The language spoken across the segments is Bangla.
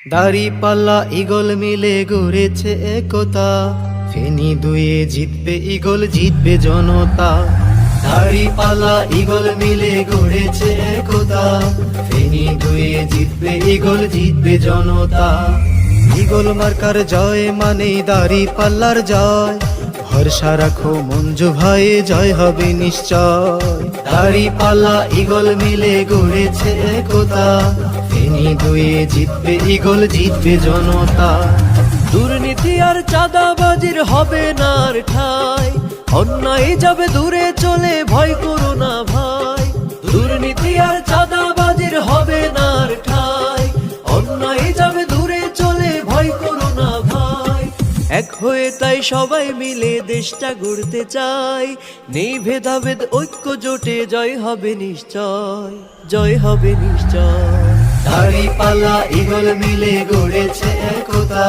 দাড়িপাল্লা ঈগল মিলে গড়েছে একতা, ফেনী দুয়ে জিতবে ঈগল, জিতবে জনতা। দাড়িপাল্লা ঈগল মিলে গড়েছে একতা, ফেনী দুয়ে জিতবে ঈগল, জিতবে জনতা। ঈগল মার্কার জয় মানে দাড়িপাল্লার জয়, ভরসা রাখো মঞ্জু ভাই, জয় হবে নিশ্চয়। দাড়িপাল্লা ঈগল মিলে গড়েছে একতা, ফেনী দুয়ে জিতবে ঈগল, জিতবে জনতা। দুর্নীতি আর চাঁদাবাজির হবে না আর ঠাঁই, অন্যায় যাবে দূরে চলে, ভয় করো না ভাই। দুর্নীতি আর চাঁদাবাজির হবে না আর ঠাঁই, অন্যায় যাবে দূরে চলে, ভয় করো না ভাই। এক হয়ে তাই সবাই মিলে দেশটা গড়তে চাই, নেই ভেদাভেদ ঐক্য জোটে, জয় হবে নিশ্চয়, জয় হবে নিশ্চয়। দাড়িপাল্লা ঈগল মিলে গড়েছে একতা,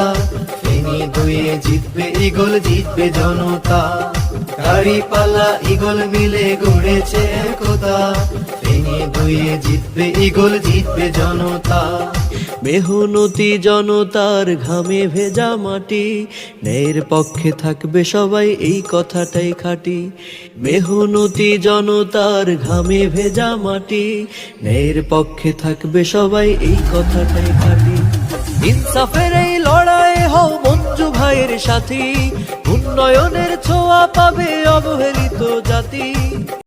ফেনী দুয়ে জিতবে ঈগল, জিতবে জনতা। দাড়িপাল্লা ঈগল মিলে গড়েছে একতা, ফেনী দুয়ে জিতবে ঈগল, জিতবে জনতা। মেহনতি জনতার ঘামে ভেজা মাটি, ন্যায়ের পক্ষে থাকবে সবাই, এই কথাটাই খাঁটি। মেহনতি জনতার ঘামে ভেজা মাটি, ন্যায়ের পক্ষে থাকবে সবাই, এই কথাটাই খাঁটি। ইনসাফের এই লড়াই হও মঞ্জু ভাইয়ের সাথী, উন্নয়নের ছোঁয়া পাবে অবহেলিত জাতি।